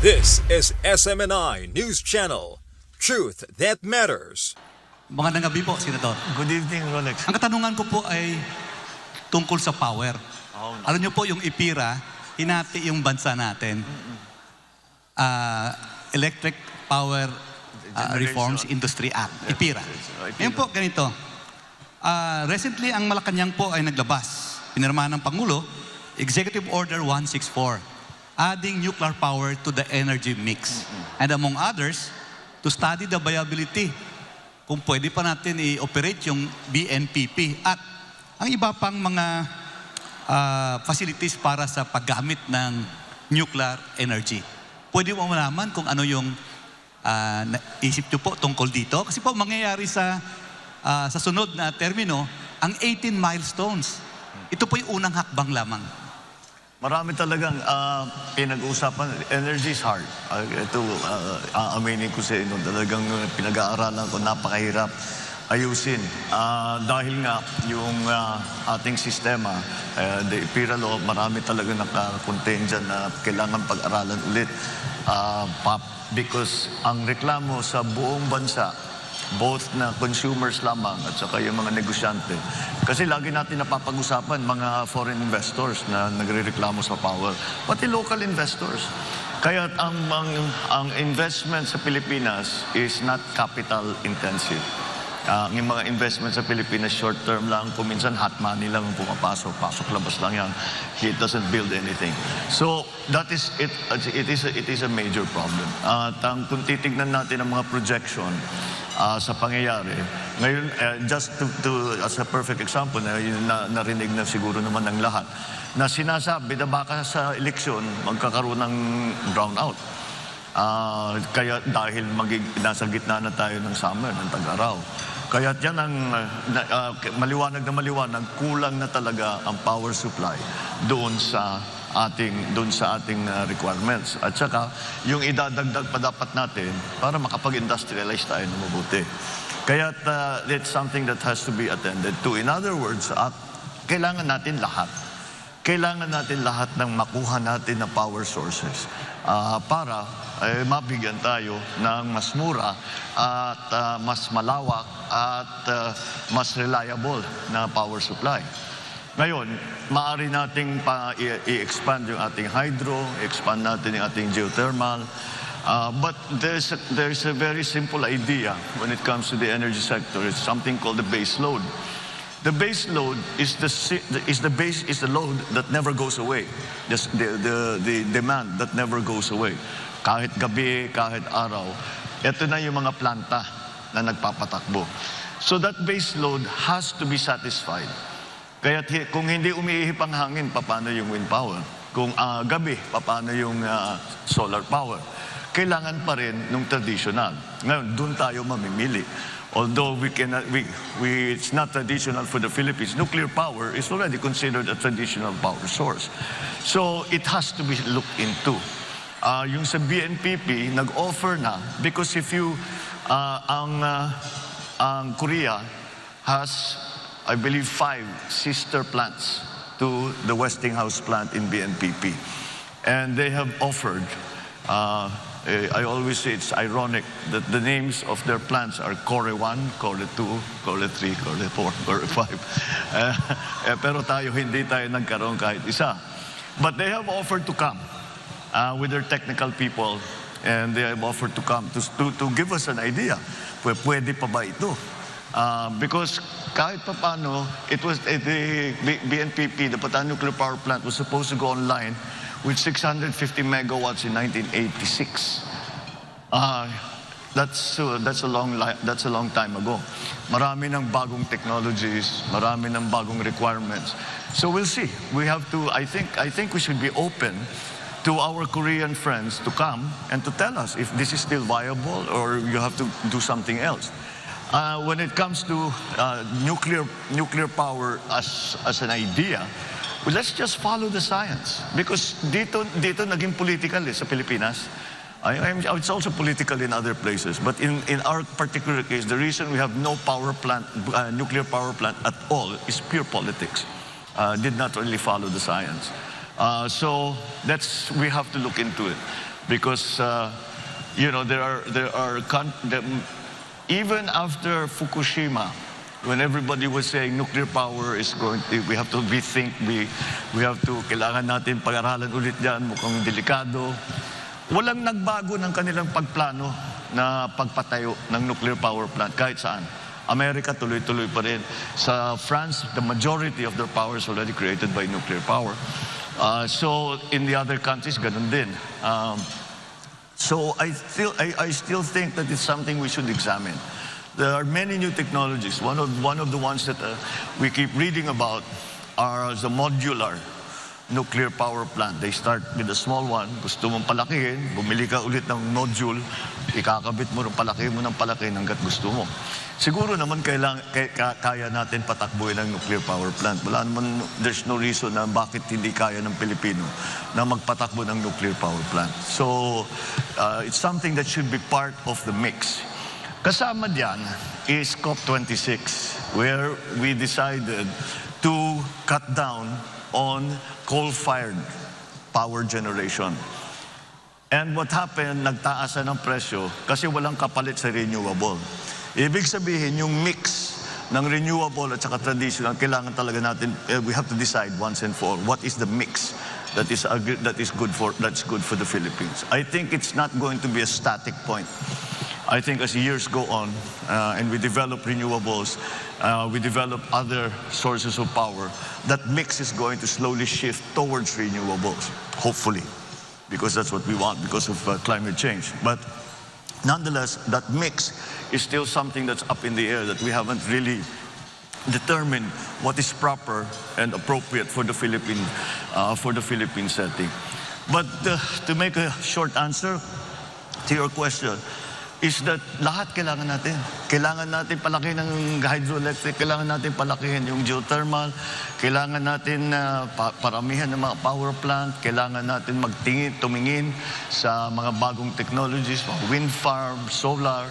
This is SMNI News Channel. Truth that matters. Magandang gabi po, Senador. Good evening, Rolex. Ang katanungan ko po ay tungkol sa power. Alam niyo po, yung IPIRA, hinati yung bansa natin. Electric Power Reforms Industry Act, IPIRA. Ngayon po, ganito. Recently, ang Malacanang po ay naglabas. Pinirmahan ng Pangulo, Executive Order 164, adding nuclear power to the energy mix. And among others, to study the viability kung pwede pa natin i-operate yung BNPP at ang iba pang mga facilities para sa paggamit ng nuclear energy. Pwede mo malaman kung ano yung naisip nyo po tungkol dito? Kasi po mangyayari sa sunod na termino, ang 18 milestones. Ito po yung unang hakbang lamang. Marami talagang pinag-uusapan. Energy is hard. Ito, aaminin ko sa inyo, talagang pinag-aaralan ko, napakahirap ayusin. Dahil nga, yung ating sistema, the IPIRA law, marami talaga nakakontain dyan na kailangan pag-aralan ulit. Because ang reklamo sa buong bansa, both na consumers lamang at saka yung mga negosyante. Kasi lagi natin napapag-usapan mga foreign investors na nagre-reklamo sa power, pati local investors. Kaya ang investment sa Pilipinas is not capital intensive. Yung mga investment sa Pilipinas short term lang, kung minsan hot money lang ang pumapasok, pasok-labas lang yan. It doesn't build anything. So that is it. It is a major problem. At kung titignan natin ang mga projection sa pangyayari. Ngayon, just as a perfect example, narinig na siguro naman ng lahat, na sinasabi na baka sa eleksyon magkakaroon ng brownout. Kaya dahil nasa gitna na tayo ng summer, ng tag-araw. Kaya yan ang maliwanag na maliwanag, kulang na talaga ang power supply doon sa ating requirements. At saka, yung idadagdag pa dapat natin para makapag-industrialize tayo na mabuti. Kaya it's something that has to be attended to. In other words, kailangan natin lahat. Kailangan natin lahat ng makuha natin na power sources para mabigyan tayo ng mas mura at mas malawak at mas reliable na power supply. Ngayon, maaari nating i-expand yung ating hydro, expand natin yung ating geothermal, but there's a very simple idea when it comes to the energy sector. It's something called the base load. The base load is the load that never goes away. The demand that never goes away. Kahit gabi, kahit araw, ito na yung mga planta na nagpapatakbo. So that base load has to be satisfied. Kaya kung hindi umiihip ang hangin, paano yung wind power? Kung gabi, paano yung solar power? Kailangan pa rin nung traditional. Ngayon, doon tayo mamimili. Although it's not traditional for the Philippines, nuclear power is already considered a traditional power source. So it has to be looked into. Yung sa BNPP, nag-offer na, because if you, ang Korea has, I believe, 5 sister plants to the Westinghouse plant in BNPP. And they have offered, I always say it's ironic that the names of their plants are Core 1, Core 2, Core 3, Core 4, Core 5. Pero hindi tayo nagkaroon kahit isa. But they have offered to come with their technical people, and they have offered to come to give us an idea. Pwede pa ba ito? Because kahit pa paano, the BNPP, the Bataan Nuclear Power Plant, was supposed to go online with 650 megawatts in 1986. That's a long time ago. Marami ng bagong technologies, marami ng bagong requirements. So we'll see. We have to. I think we should be open to our Korean friends to come and to tell us if this is still viable or you have to do something else. When it comes to nuclear power as an idea, well, let's just follow the science. Because dito naging political sa Pilipinas. It's also political in other places. But in our particular case, the reason we have no power plant, nuclear power plant at all is pure politics. Did not really follow the science. So we have to look into it because even after Fukushima, when everybody was saying nuclear power is we have to rethink, kailangan natin pag-aralan ulit yan, mukhang delikado. Walang nagbago ng kanilang pagplano na pagpatayo ng nuclear power plant kahit saan. Amerika tuloy-tuloy pa rin. Sa France, the majority of their power is already created by nuclear power. So in the other countries, ganun din. So I still think that it's something we should examine. There are many new technologies. One of the ones that we keep reading about are the modular nuclear power plant. They start with a small one. Gusto mong palakihin, bumili ka ulit ng module, ikakabit mo ng palaki hanggat gusto mo. Siguro naman kaya natin patakbuhin ang nuclear power plant. There's no reason na bakit hindi kaya ng Pilipino na magpatakbo ng nuclear power plant. So it's something that should be part of the mix. Kasama diyan is COP26, where we decided to cut down on coal-fired power generation. And what happened, nagtaasan ng presyo kasi walang kapalit sa renewable. Ibig sabihin, yung mix ng renewable at saka traditional, kailangan talaga natin, we have to decide once and for all, what is the mix that is good for the Philippines. I think it's not going to be a static point. I think as years go on and we develop renewables, we develop other sources of power, that mix is going to slowly shift towards renewables, hopefully, because that's what we want because of climate change. But nonetheless, that mix is still something that's up in the air that we haven't really determined what is proper and appropriate for the Philippine setting. But to make a short answer to your question, is that lahat kailangan natin. Kailangan natin palakihin ng hydroelectric, kailangan natin palakihin yung geothermal, kailangan natin paramihan ng mga power plant, kailangan natin tumingin sa mga bagong technologies, wind farm, solar,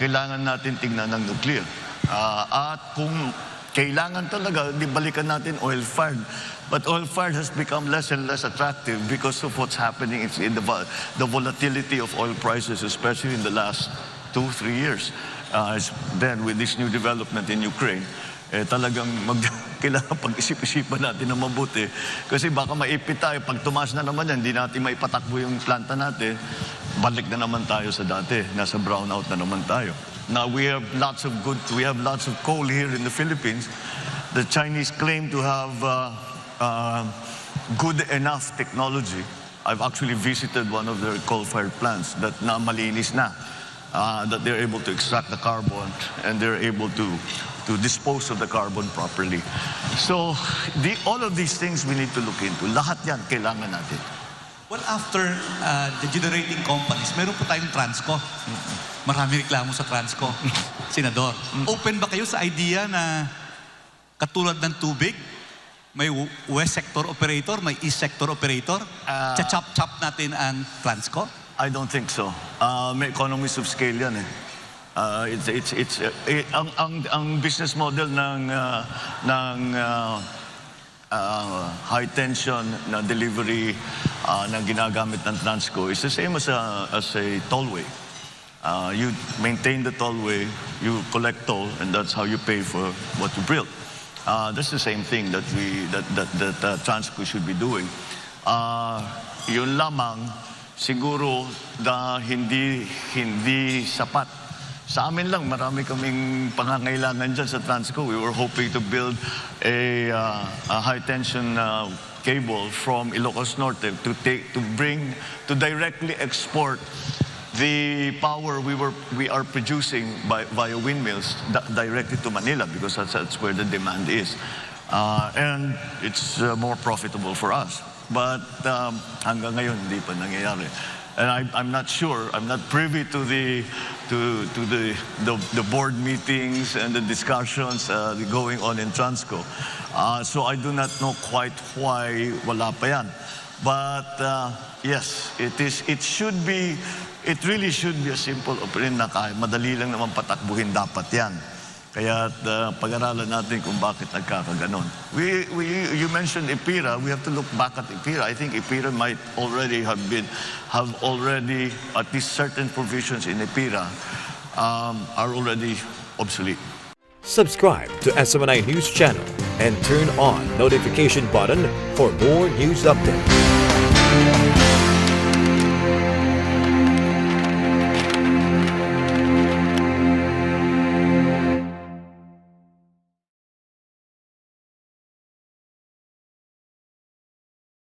kailangan natin tignan ng nuclear. At kung kailangan talaga, di balikan natin oil-fired. But oil-fired has become less and less attractive because of what's happening in the volatility of oil prices, especially in the last 2-3 years. Then with this new development in Ukraine, talagang kailangan pag-isip-isipan natin na mabuti. Kasi baka maipit tayo, pag tumaas na naman yan, hindi natin maipatakbo yung planta natin, balik na naman tayo sa dati, nasa brownout na naman tayo. Now we have lots of coal here in the Philippines. The Chinese claim to have good enough technology. I've actually visited one of their coal-fired plants that na malinis na, that they're able to extract the carbon and they're able to dispose of the carbon properly. So all of these things we need to look into. Lahat yan kailangan natin. Well, after the generating companies, meron po tayong Transco. Marami reklamo sa Transco. Senador, open ba kayo sa idea na katulad ng tubig, may west sector operator, may east sector operator, chop natin ang Transco? I don't think so. May economies of scale yan eh. Ang business model ng high tension na delivery na ginagamit ng Transco is the same as a tollway. You maintain the tollway, you collect toll, and that's how you pay for what you build. That's the same thing that Transco should be doing. Yun lamang, siguro hindi sapat. Sa amin lang, marami kaming pangangailangan dyan sa Transco. We were hoping to build a high-tension cable from Ilocos Norte to directly export the power we are producing via windmills directly to Manila because that's where the demand is. And it's more profitable for us. But hanggang ngayon, hindi pa nangyayari. And I'm not sure, I'm not privy to the board meetings and the discussions going on in Transco. So I do not know quite why wala pa yan. But yes, it really should be a simple operation na madali lang naman patakbuhin dapat yan. Kaya pag-aralan natin kung bakit nagkakaganon. You mentioned EPIRA. We have to look back at EPIRA. I think EPIRA might already have already, at least certain provisions in EPIRA are already obsolete. Subscribe to SMNI News Channel and turn on notification button for more news updates.